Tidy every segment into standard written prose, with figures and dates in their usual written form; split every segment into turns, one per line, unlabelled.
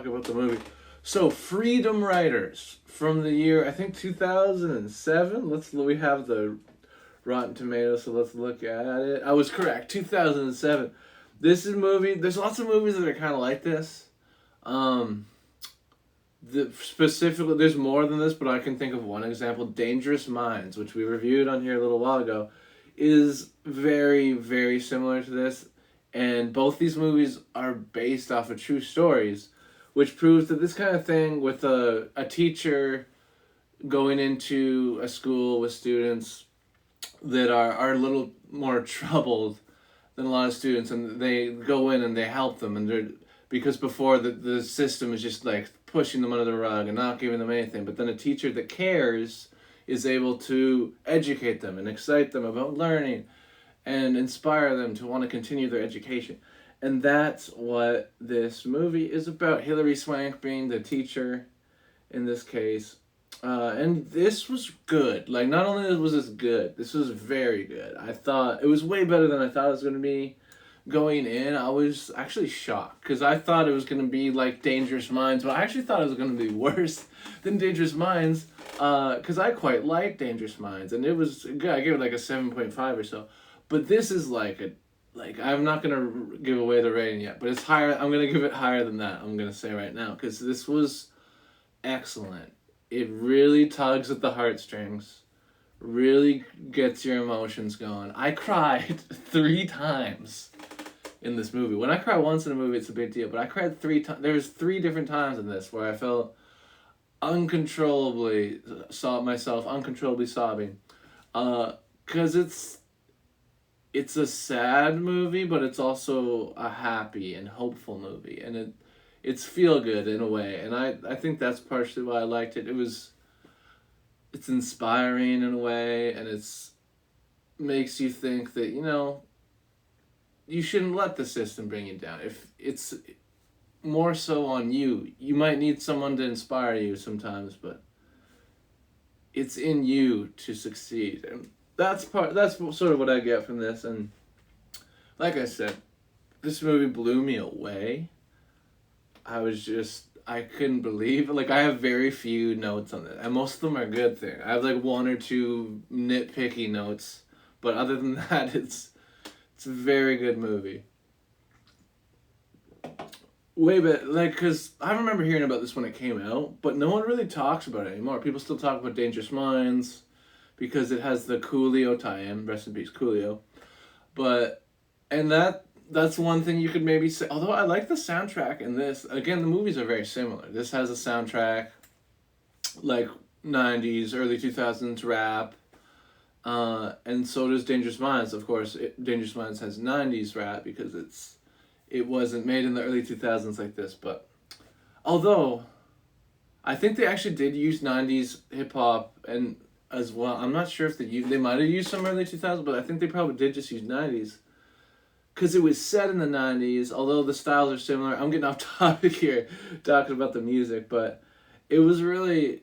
talk about the movie. So, Freedom Writers from the year, I think 2007. We have the Rotten Tomatoes, so let's look at it. I was correct, 2007. This is a movie, there's lots of movies that are kind of like this. Um, Specifically, there's more than this, but I can think of one example. Dangerous Minds, which we reviewed on here a little while ago, is very, very similar to this. And both these movies are based off of true stories, which proves that this kind of thing with a teacher going into a school with students that are a little more troubled than a lot of students, and they go in and they help them, and they're because before the system is just like pushing them under the rug and not giving them anything, but then a teacher that cares is able to educate them and excite them about learning and inspire them to want to continue their education. And that's what this movie is about. Hilary Swank being the teacher in this case. And this was good. Like, not only was this good, this was very good. I thought it was way better than I thought it was going to be. Going in, I was actually shocked because I thought it was going to be like Dangerous Minds, but I actually thought it was going to be worse than Dangerous Minds because I quite liked Dangerous Minds, and it was good. I gave it like a 7.5 or so. But this is I'm not going to give away the rating yet, but it's higher. I'm going to give it higher than that, I'm going to say right now, because this was excellent. It really tugs at the heartstrings, really gets your emotions going. I cried 3 times in this movie. When I cry once in a movie, it's a big deal, but I cried 3 times. There was 3 different times in this where I felt uncontrollably sobbing. Because it's a sad movie, but it's also a happy and hopeful movie, and it's feel good in a way, and I think that's partially why I liked it. It's inspiring in a way, and it's makes you think that, you shouldn't let the system bring you down. If it's more so on you, you might need someone to inspire you sometimes, but it's in you to succeed. And that's sort of what I get from this. And like I said, this movie blew me away. I couldn't believe it. Like, I have very few notes on it, and most of them are good things. I have like 1 or 2 nitpicky notes, but other than that, it's a very good movie. Because I remember hearing about this when it came out, but no one really talks about it anymore. People still talk about Dangerous Minds because it has the Coolio tie-in. Rest in peace, Coolio. And that's one thing you could maybe say. Although I like the soundtrack in this. Again, the movies are very similar. This has a soundtrack like 90s, early 2000s rap. And so does Dangerous Minds. Of course, Dangerous Minds has 90s rap because it wasn't made in the early 2000s like this. But although I think they actually did use 90s hip hop and as well. I'm not sure if they might have used some early 2000s, but I think they probably did just use 90s. Because it was set in the 90s, although the styles are similar. I'm getting off topic here, talking about the music, but it was really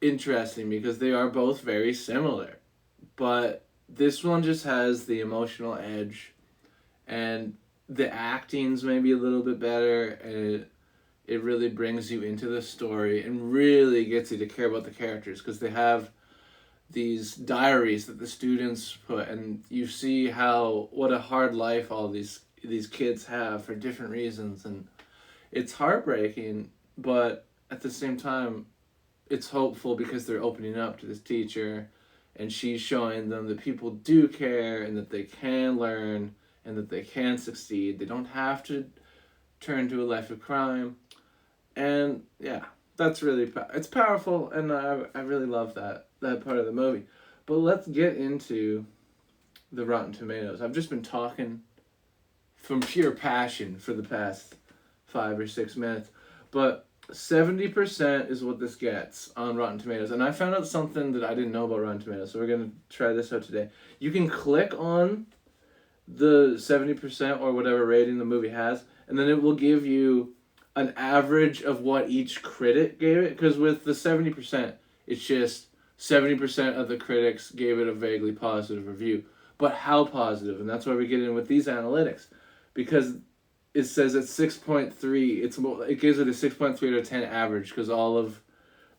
interesting because they are both very similar. But this one just has the emotional edge, and the acting's maybe a little bit better, and it really brings you into the story and really gets you to care about the characters because they have these diaries that the students put, and you see what a hard life all these kids have for different reasons, and it's heartbreaking, but at the same time it's hopeful because they're opening up to this teacher, and she's showing them that people do care and that they can learn and that they can succeed. They don't have to turn to a life of crime, and yeah, that's really it's powerful, and I really love that part of the movie. But let's get into the Rotten Tomatoes. I've just been talking from pure passion for the past 5 or 6 minutes, but 70% is what this gets on Rotten Tomatoes, and I found out something that I didn't know about Rotten Tomatoes, so we're going to try this out today. You can click on the 70% or whatever rating the movie has, and then it will give you an average of what each critic gave it, because with the 70%, it's just 70% of the critics gave it a vaguely positive review. But how positive? And that's why we get in with these analytics. Because it says it's 6.3. It gives it a 6.3 out of 10 average because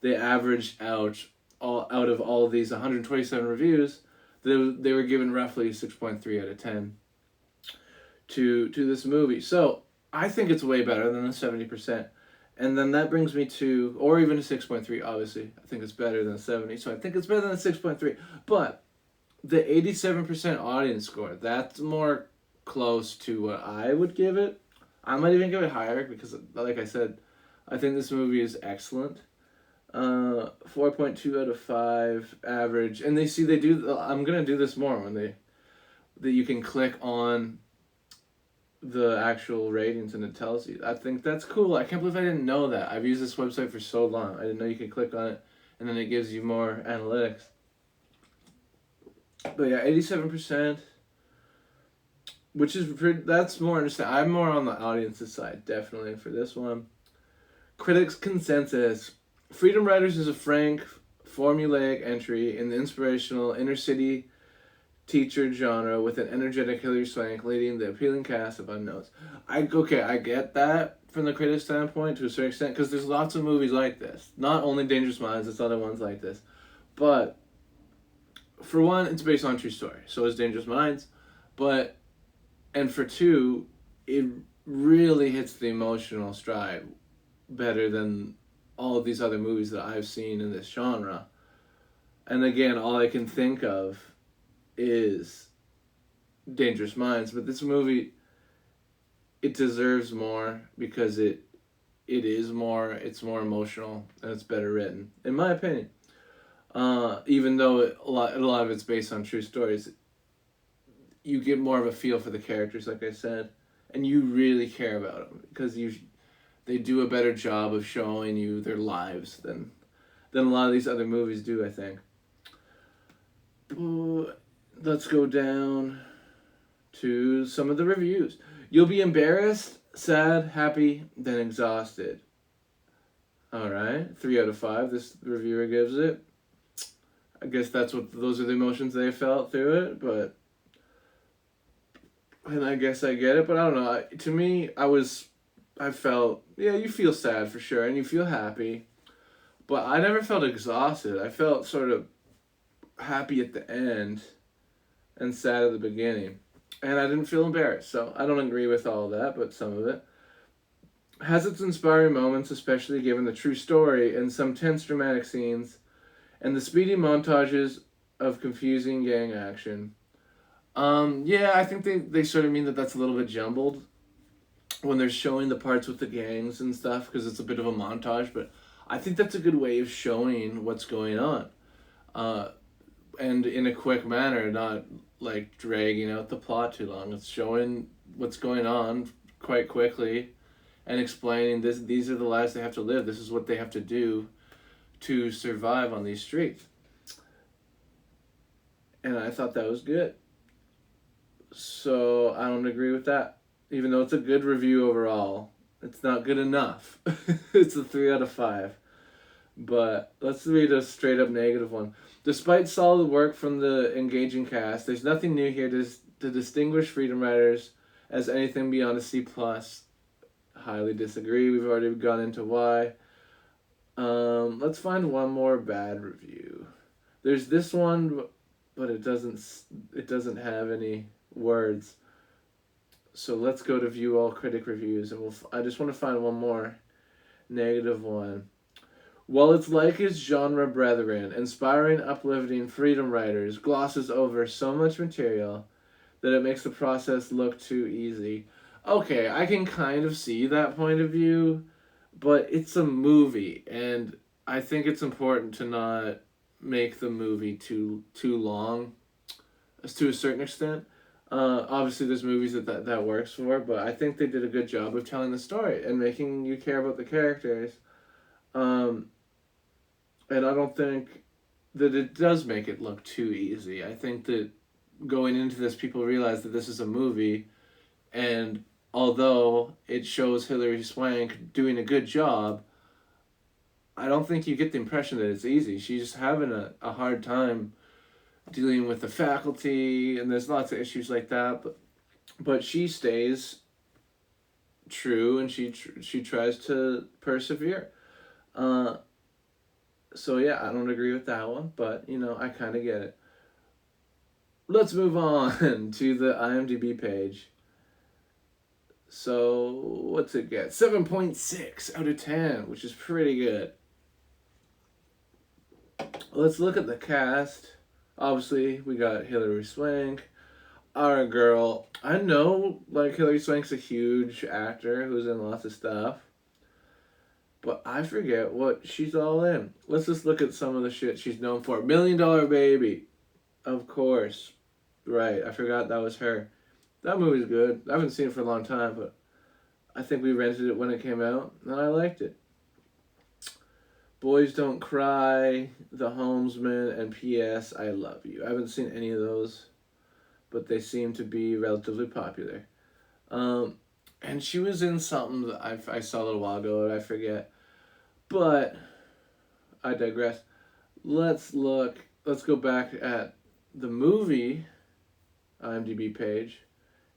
they averaged out of all of these 127 reviews, they were given roughly 6.3 out of 10 to this movie. So I think it's way better than the 70%. And then that brings me to, or even a 6.3, obviously. I think it's better than a 70. So I think it's better than a 6.3. But the 87% audience score, that's more close to what I would give it. I might even give it higher because, like I said, I think this movie is excellent. 4.2 out of 5 average. And they do, I'm going to do this more when that you can click on the actual ratings and it tells you. I think that's cool. I can't believe I didn't know that. I've used this website for so long. I didn't know you could click on it and then it gives you more analytics. But yeah, 87%, which is that's more understandable. I'm more on the audience's side, definitely, for this one. Critics' consensus. Freedom Riders is a frank, formulaic entry in the inspirational inner-city teacher genre with an energetic Hilary Swank leading the appealing cast of unknowns. I get that from the critic standpoint to a certain extent because there's lots of movies like this. Not only Dangerous Minds, there's other ones like this. But for one, it's based on a true story. So is Dangerous Minds. And for two, it really hits the emotional stride better than all of these other movies that I've seen in this genre. And again, all I can think of is Dangerous Minds, but this movie, it deserves more because it's more emotional and it's better written, in my opinion. Even though a lot of it's based on true stories, you get more of a feel for the characters, like I said, and you really care about them because they do a better job of showing you their lives than a lot of these other movies do, I think. Let's go down to some of the reviews. You'll be embarrassed, sad, happy, then exhausted. Alright, 3 out of 5 this reviewer gives it. I guess those are the emotions they felt through it, and I guess I get it, but I don't know. To me, I felt, yeah, you feel sad for sure, and you feel happy, but I never felt exhausted. I felt sort of happy at the end and sad at the beginning, and I didn't feel embarrassed, so I don't agree with all of that, but some of it has its inspiring moments, especially given the true story and some tense dramatic scenes and the speedy montages of confusing gang action. Yeah, I think they sort of mean that's a little bit jumbled when they're showing the parts with the gangs and stuff because it's a bit of a montage, but I think that's a good way of showing what's going on. And in a quick manner, not like dragging out the plot too long. It's showing what's going on quite quickly and explaining these are the lives they have to live. This is what they have to do to survive on these streets. And I thought that was good. So I don't agree with that. Even though it's a good review overall, it's not good enough. It's a 3 out of 5. But let's read a straight up negative one. Despite solid work from the engaging cast, there's nothing new here to distinguish Freedom Riders as anything beyond a C+. Highly disagree. We've already gone into why. Let's find one more bad review. There's this one, but it doesn't have any words. So let's go to view all critic reviews, and I just want to find one more negative one. While it's like its genre brethren, inspiring, uplifting Freedom Riders glosses over so much material that it makes the process look too easy. Okay, I can kind of see that point of view, but it's a movie, and I think it's important to not make the movie too long, to a certain extent. Obviously, there's movies that works for, but I think they did a good job of telling the story and making you care about the characters. And I don't think that it does make it look too easy. I think that going into this, people realize that this is a movie, and although it shows Hilary Swank doing a good job, I don't think you get the impression that it's easy. She's having a hard time dealing with the faculty, and there's lots of issues like that, but she stays true, and she tries to persevere. Uh, so yeah, I don't agree with that one, but I kind of get it. Let's move on to the IMDb page. So what's it get? 7.6 out of 10, which is pretty good. Let's look at the cast. Obviously, we got Hilary Swank, our girl. I know, like, Hilary Swank's a huge actor who's in lots of stuff, but I forget what she's all in. Let's just look at some of the shit she's known for. $1 Million Baby, of course. Right, I forgot that was her. That movie's good. I haven't seen it for a long time, but I think we rented it when it came out, and I liked it. Boys Don't Cry, The Homesman, and P.S. I Love You. I haven't seen any of those, but they seem to be relatively popular. And she was in something that I saw a little while ago, and I forget. But I digress. Let's go back at the movie IMDb page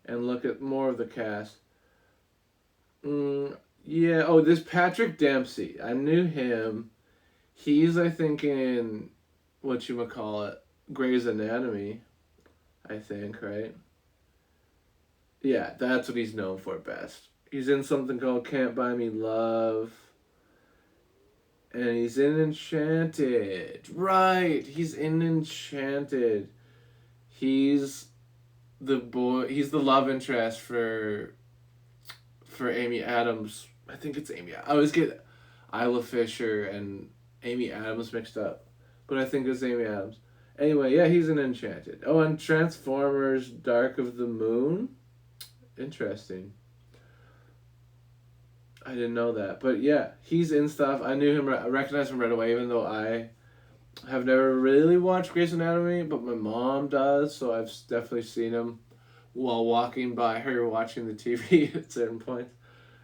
and look at more of the cast. Yeah, this Patrick Dempsey. I knew him. He's, I think, in whatchamacallit, Grey's Anatomy, I think, right? Yeah, that's what he's known for best. He's in something called Can't Buy Me Love. And he's in Enchanted. Right, he's in Enchanted. He's he's the love interest for Amy Adams. I think it's Amy. I always get Isla Fisher and Amy Adams mixed up, but I think it's Amy Adams. Anyway, yeah, he's in Enchanted. Oh, and Transformers: Dark of the Moon. Interesting. I didn't know that, but yeah, he's in stuff. I knew him. I recognized him right away, even though I have never really watched Grey's Anatomy, but my mom does, so I've definitely seen him while walking by her watching the TV at certain points.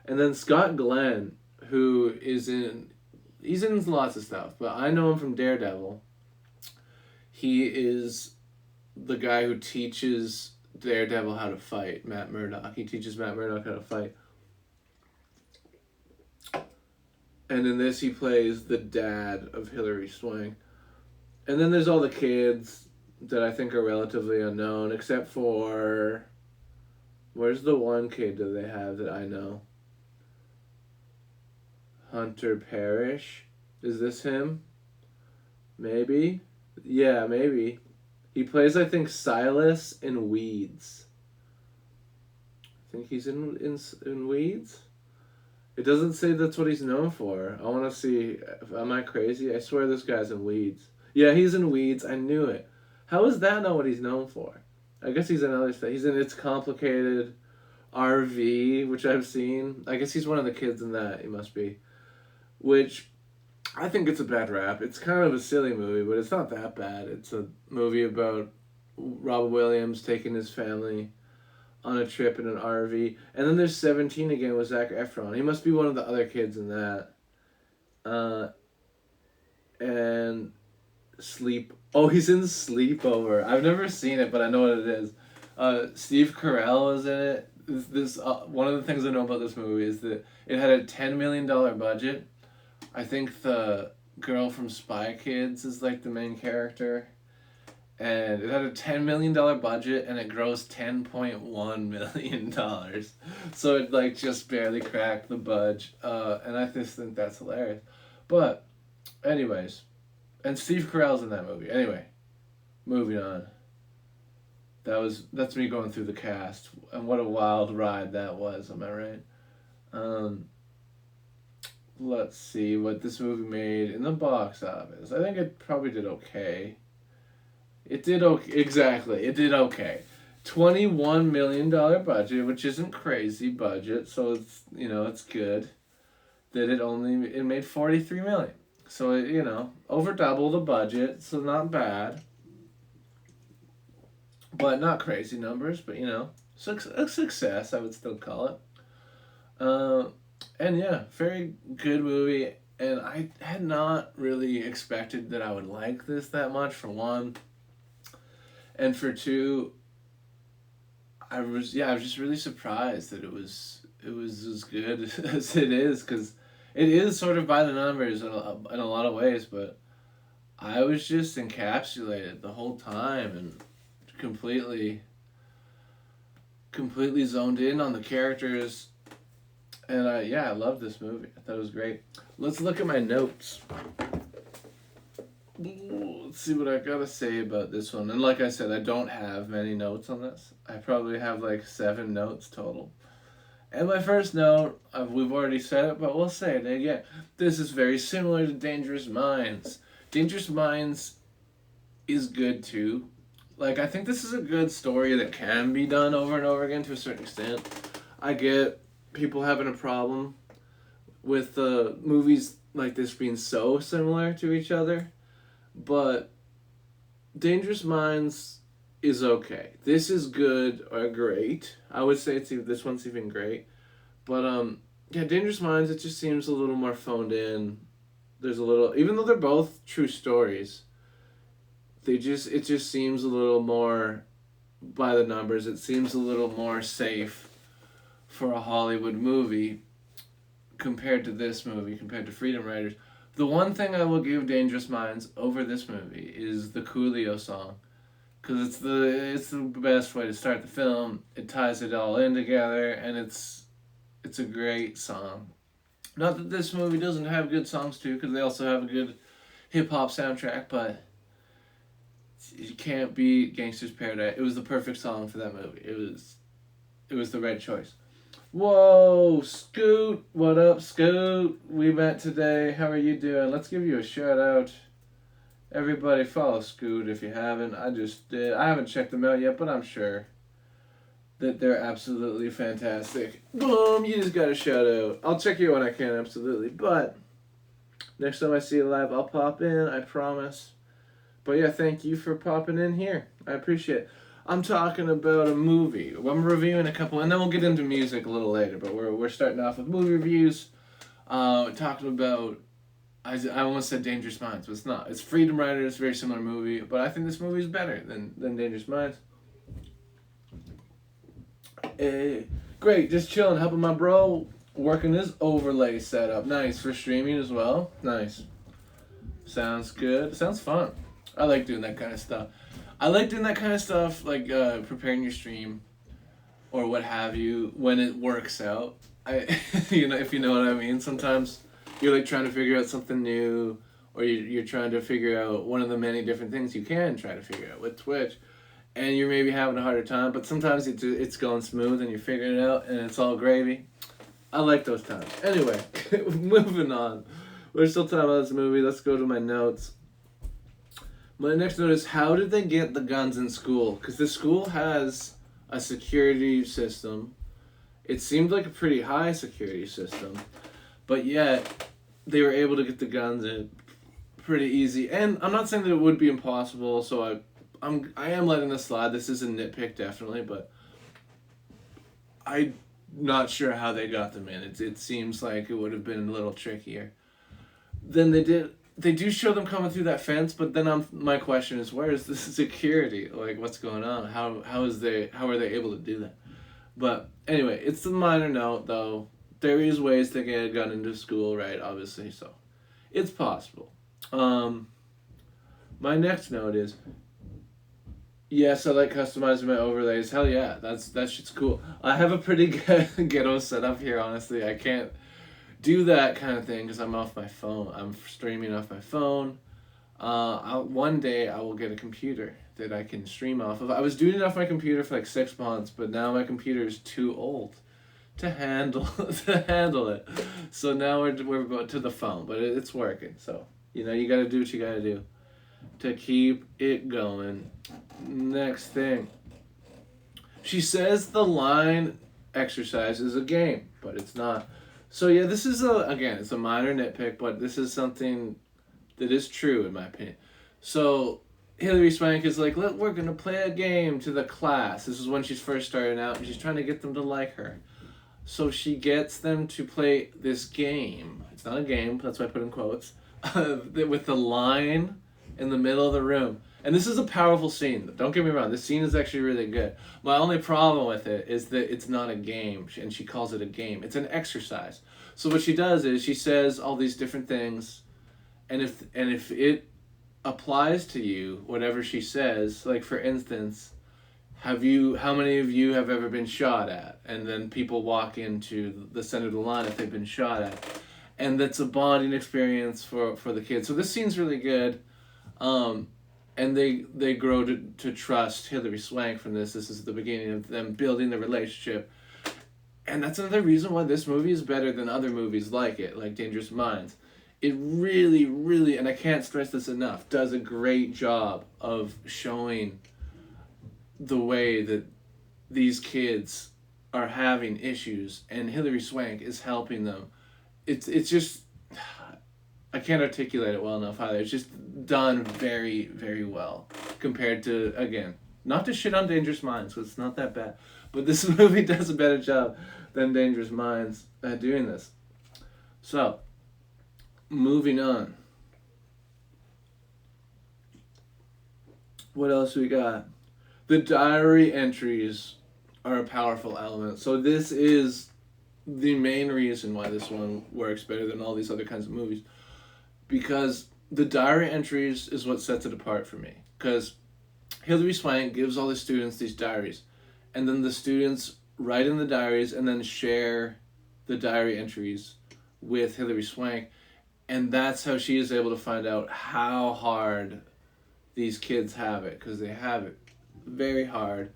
And then Scott Glenn, who he's in lots of stuff, but I know him from Daredevil. He is the guy who teaches Daredevil how to fight, Matt Murdock. He teaches Matt Murdock how to fight. And in this, he plays the dad of Hilary Swank. And then there's all the kids that I think are relatively unknown, except for... Where's the one kid that they have that I know? Hunter Parrish? Is this him? Maybe? Yeah, maybe. He plays, I think, Silas in Weeds. I think he's in Weeds? It doesn't say that's what he's known for. I want to see. Am I crazy? I swear this guy's in Weeds. Yeah, he's in Weeds. I knew it. How is that not what he's known for? I guess he's in other stuff. He's in It's Complicated, RV, which I've seen. I guess he's one of the kids in that. He must be. Which, I think it's a bad rap. It's kind of a silly movie, but it's not that bad. It's a movie about Robin Williams taking his family on a trip in an RV. And then there's 17 again with Zac Efron. He must be one of the other kids in that. And he's in Sleepover. I've never seen it, but I know what it is. Steve Carell is in it. This one of the things I know about this movie is that it had a $10 million budget. I think the girl from Spy Kids is like the main character. And it had a $10 million budget, and it grossed $10.1 million. So it, like, just barely cracked the budge. And I just think that's hilarious. But, anyways. And Steve Carell's in that movie. Anyway, moving on. That's me going through the cast. And what a wild ride that was, am I right? Let's see what this movie made in the box office. I think it probably did okay. It did okay. Exactly. It did okay. $21 million budget, which isn't crazy budget, so it's, it's good. That it made $43 million. So it, over double the budget, so not bad. But not crazy numbers, but a success, I would still call it. And yeah, very good movie. And I had not really expected that I would like this that much, for one. And for two, I was just really surprised that it was it was as good as it is, because it is sort of by the numbers in a lot of ways, but I was just encapsulated the whole time and completely completely zoned in on the characters. And I loved this movie. I thought it was great. Let's look at my notes. Let's see what I gotta say about this one. And like I said, I don't have many notes on this. I probably have like 7 notes total. And my first note, we've already said it, but we'll say it again. This is very similar to Dangerous Minds. Dangerous Minds is good too. Like, I think this is a good story that can be done over and over again to a certain extent. I get people having a problem with movies like this being so similar to each other, but Dangerous Minds is okay. This is good or great. I would say this one's even great. But yeah, Dangerous Minds, it just seems a little more phoned in. There's a little, even though they're both true stories, it just seems a little more by the numbers. It seems a little more safe for a Hollywood movie compared to this movie, compared to Freedom Writers. The one thing I will give Dangerous Minds over this movie is the Coolio song. Because it's the best way to start the film. It ties it all in together, and it's a great song. Not that this movie doesn't have good songs too, because they also have a good hip-hop soundtrack, but you can't beat Gangsta's Paradise. It was the perfect song for that movie. It was the right choice. Whoa, Scoot! What up, Scoot? We met today. How are you doing? Let's give you a shout out. Everybody follow Scoot if you haven't. I just did. I haven't checked them out yet, but I'm sure that they're absolutely fantastic. Boom! You just got a shout out. I'll check you when I can, absolutely. But next time I see you live, I'll pop in. I promise. But yeah, thank you for popping in here. I appreciate it. I'm talking about a movie. I'm reviewing a couple, and then we'll get into music a little later. But we're starting off with movie reviews. Talking about, I almost said Dangerous Minds, but it's not. It's Freedom Writers, very similar movie. But I think this movie is better than Dangerous Minds. Great, just chilling, helping my bro working his overlay setup. Nice, for streaming as well. Nice. Sounds good. Sounds fun. I like doing that kind of stuff. Like preparing your stream or what have you when it works out. If you know what I mean. Sometimes you're like trying to figure out something new, or you're trying to figure out one of the many different things you can try to figure out with Twitch, and you're maybe having a harder time, but sometimes it's going smooth and you're figuring it out and it's all gravy. I like those times. Anyway, moving on. We're still talking about this movie. Let's go to my notes. My next note is, how did they get the guns in school? Because the school has a security system. It seemed like a pretty high security system, but yet they were able to get the guns in pretty easy. And I'm not saying that it would be impossible, so I am letting this slide. This is a nitpick, definitely, but I'm not sure how they got them in. It seems like it would have been a little trickier than they did. They do show them coming through that fence, but then my question is, where is the security? Like, what's going on? How are they able to do that? But anyway, it's a minor note, though. There is ways to get a gun into school, right? Obviously, so it's possible. My next note is, yes, I like customizing my overlays. Hell yeah, that shit's cool. I have a pretty ghetto setup here, honestly. I can't do that kind of thing because I'm off my phone. I'm streaming off my phone. One day I will get a computer that I can stream off of. I was doing it off my computer for like 6 months, but now my computer is too old to handle it. So now we're going to the phone, but it's working. So you got to do what you got to do to keep it going. Next thing, she says the line exercise is a game, but it's not. So yeah, this is it's a minor nitpick, but this is something that is true in my opinion. So Hilary Swank is like, we're gonna play a game to the class. This is when she's first starting out, and she's trying to get them to like her. So she gets them to play this game. It's not a game, that's why I put in quotes. With the line in the middle of the room. And this is a powerful scene. Don't get me wrong. This scene is actually really good. My only problem with it is that it's not a game, and she calls it a game. It's an exercise. So what she does is she says all these different things, and if it applies to you, whatever she says, like for instance, how many of you have ever been shot at? And then people walk into the center of the line if they've been shot at. And that's a bonding experience for the kids. So this scene's really good. And they grow to trust Hilary Swank from this. This is the beginning of them building the relationship. And that's another reason why this movie is better than other movies like it, like Dangerous Minds. It really, really, and I can't stress this enough, does a great job of showing the way that these kids are having issues, and Hilary Swank is helping them. It's just, I can't articulate it well enough either. It's just done very, very well compared to, again, not to shit on Dangerous Minds, because it's not that bad, but this movie does a better job than Dangerous Minds at doing this. So, moving on. What else we got? The diary entries are a powerful element. So this is the main reason why this one works better than all these other kinds of movies. Because the diary entries is what sets it apart for me. Because Hilary Swank gives all the students these diaries. And then the students write in the diaries and then share the diary entries with Hilary Swank. And that's how she is able to find out how hard these kids have it. Because they have it very hard.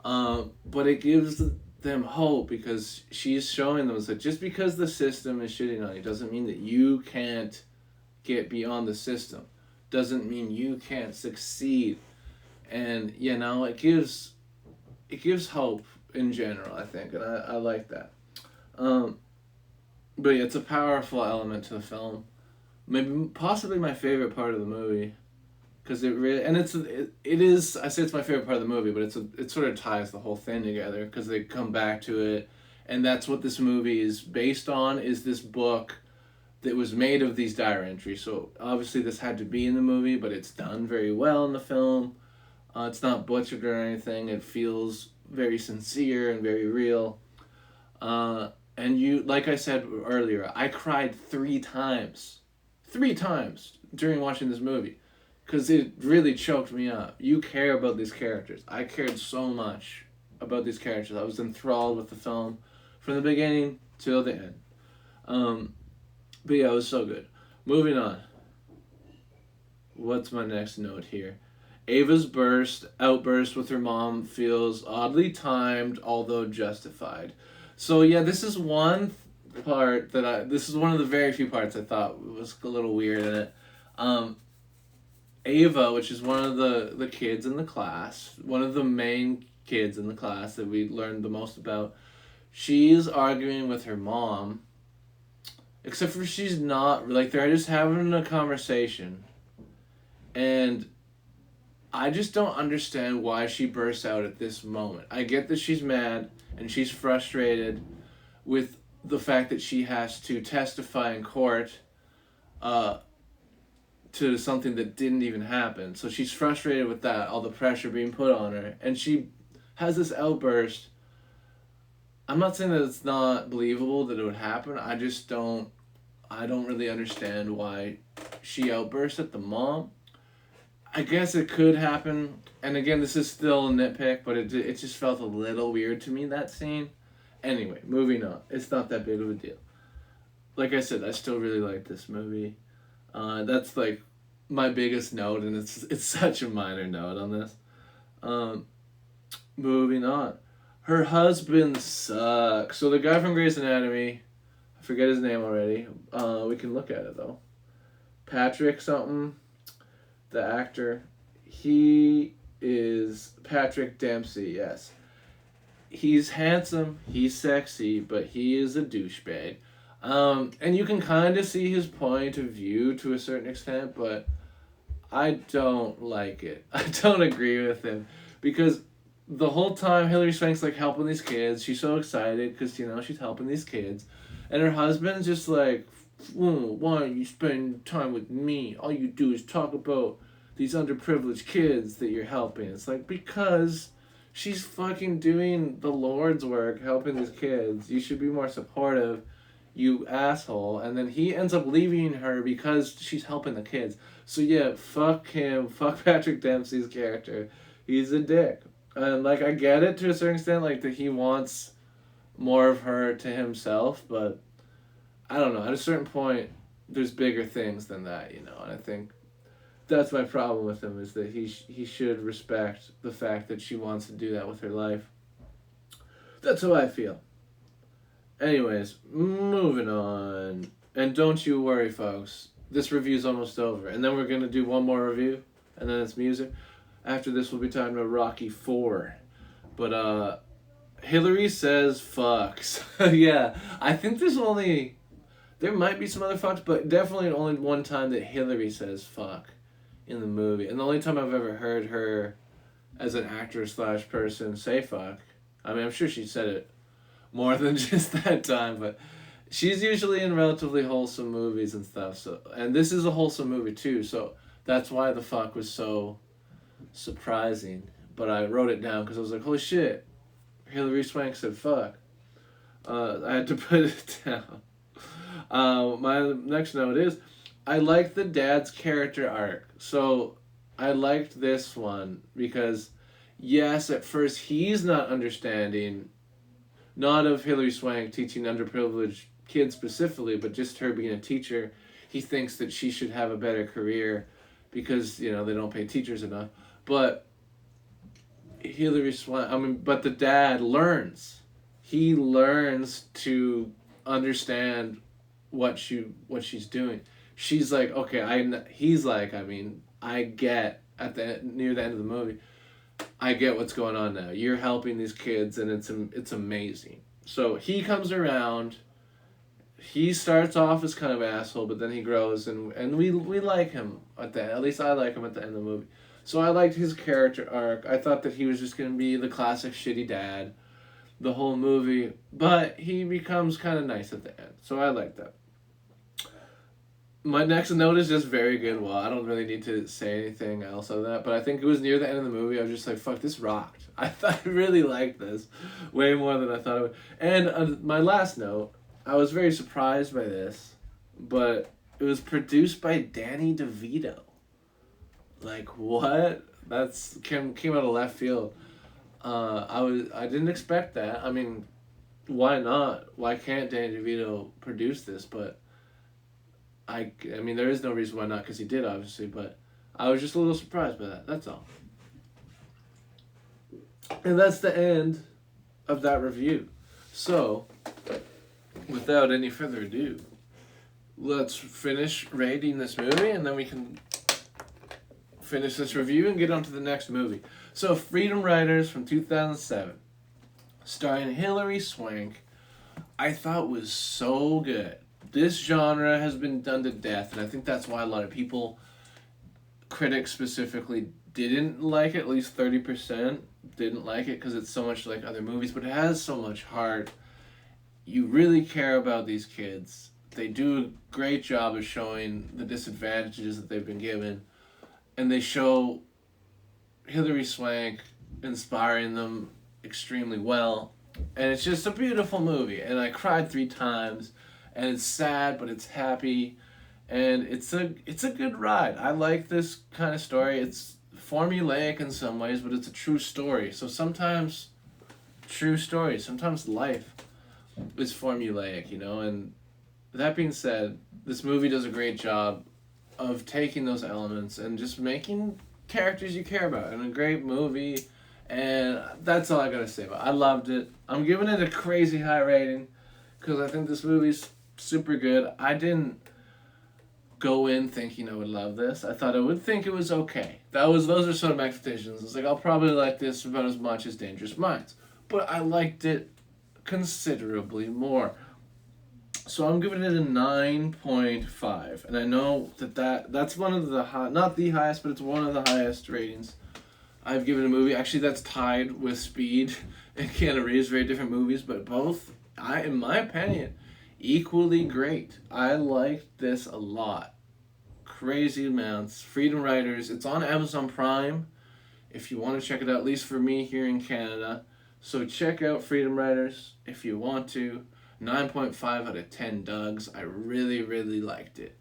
But it gives them hope because she's showing them that just because the system is shitting on you doesn't mean that you can't get beyond the system. Doesn't mean you can't succeed. And, you know, it gives hope in general, I think. And I like that. But yeah, it's a powerful element to the film. Maybe possibly my favorite part of the movie. Because it really, and it is, I say it's my favorite part of the movie, but it sort of ties the whole thing together because they come back to it, and that's what this movie is based on, is this book that was made of these diary entries. So obviously this had to be in the movie, but it's done very well in the film. It's not butchered or anything. It feels very sincere and very real. And like I said earlier, I cried 3 times. 3 times during watching this movie. Because it really choked me up. You care about these characters. I cared so much about these characters. I was enthralled with the film from the beginning till the end. But yeah, it was so good. Moving on. What's my next note here? Ava's outburst with her mom feels oddly timed, although justified. So yeah, this is one part this is one of the very few parts I thought was a little weird in it. Ava, which is one of the kids in the class, one of the main kids in the class that we learned the most about, she's arguing with her mom, except for she's not, like, they're just having a conversation, and I just don't understand why she bursts out at this moment. I get that she's mad, and she's frustrated with the fact that she has to testify in court, to something that didn't even happen. So she's frustrated with that, all the pressure being put on her. And she has this outburst. I'm not saying that it's not believable that it would happen. I don't really understand why she outbursts at the mom. I guess it could happen. And again, this is still a nitpick, but it just felt a little weird to me, that scene. Anyway, moving on. It's not that big of a deal. Like I said, I still really like this movie. That's like my biggest note, and it's such a minor note on this. Moving on. Her husband sucks. So the guy from Grey's Anatomy, I forget his name already. We can look at it though. Patrick something, the actor. He is Patrick Dempsey, yes. He's handsome, he's sexy, but he is a douchebag. And you can kind of see his point of view to a certain extent, but I don't like it. I don't agree with him. Because the whole time Hilary Swank's like helping these kids, she's so excited because, you know, she's helping these kids. And her husband's just like, why don't you spend time with me? All you do is talk about these underprivileged kids that you're helping. It's like, because she's fucking doing the Lord's work, helping these kids. You should be more supportive, you asshole. And then he ends up leaving her because she's helping the kids. So yeah, fuck him. Fuck Patrick Dempsey's character. He's a dick. And like, I get it to a certain extent, like that he wants more of her to himself, but I don't know. At a certain point, there's bigger things than that, you know. And I think that's my problem with him, is that he should respect the fact that she wants to do that with her life. That's how I feel. Anyways, moving on. And don't you worry, folks. This review's almost over. And then we're going to do one more review, and then it's music. After this, we'll be talking about Rocky 4. But, Hilary says fucks. Yeah, I think there might be some other fucks, but definitely only one time that Hilary says fuck in the movie. And the only time I've ever heard her as an actress / person say fuck, I mean, I'm sure she said it more than just that time, but she's usually in relatively wholesome movies and stuff. So, and this is a wholesome movie too, so that's why the fuck was so surprising. But I wrote it down because I was like, holy shit, Hilary Swank said fuck. I had to put it down. My next note is, I liked the dad's character arc. So I liked this one because, yes, at first he's not understanding, not of Hilary Swank teaching underprivileged kids specifically, but just her being a teacher. He thinks that she should have a better career because, you know, they don't pay teachers enough. But Hilary Swank, but the dad learns. He learns to understand what she's doing. She's like, okay, I get near the end of the movie, I get what's going on now. You're helping these kids, and it's amazing. So he comes around. He starts off as kind of asshole, but then he grows, and we like him at least I like him at the end of the movie. So I liked his character arc. I thought that he was just gonna be the classic shitty dad the whole movie, but he becomes kind of nice at the end. So I like that. My next note is just very good. Well, I don't really need to say anything else of that, but I think it was near the end of the movie. I was just like, fuck, this rocked. I really liked this way more than I thought it would. And my last note, I was very surprised by this, but it was produced by Danny DeVito. Like, what? That's came out of left field. I didn't expect that. I mean, why not? Why can't Danny DeVito produce this? But I mean, there is no reason why not, because he did, obviously, but I was just a little surprised by that. That's all. And that's the end of that review. So, without any further ado, let's finish rating this movie, and then we can finish this review and get on to the next movie. So, Freedom Riders from 2007, starring Hilary Swank, I thought was so good. This genre has been done to death, and I think that's why a lot of people, critics specifically, didn't like it. At least 30% didn't like it because it's so much like other movies, but it has so much heart. You really care about these kids. They do a great job of showing the disadvantages that they've been given, and they show Hilary Swank inspiring them extremely well. And it's just a beautiful movie, and I cried 3 times. And it's sad, but it's happy, and it's a good ride. I like this kind of story. It's formulaic in some ways, but it's a true story. So sometimes life is formulaic, you know. And that being said, this movie does a great job of taking those elements and just making characters you care about. And a great movie, and that's all I gotta say about it. I loved it. I'm giving it a crazy high rating because I think this movie's super good. I didn't go in thinking I would love this. I thought I would think it was okay. Those are sort of my expectations. It's like, I'll probably like this about as much as Dangerous Minds. But I liked it considerably more. So I'm giving it a 9.5. And I know that's one of the not the highest, but it's one of the highest ratings I've given a movie. Actually, that's tied with Speed and Keanu Reeves, very different movies, but both, in my opinion, equally great. I liked this a lot. crazy amounts. Freedom Riders. It's on Amazon Prime if you want to check it out, at least for me here in Canada. So check out Freedom Riders if you want to. 9.5 out of 10 Dougs. I really, really liked it.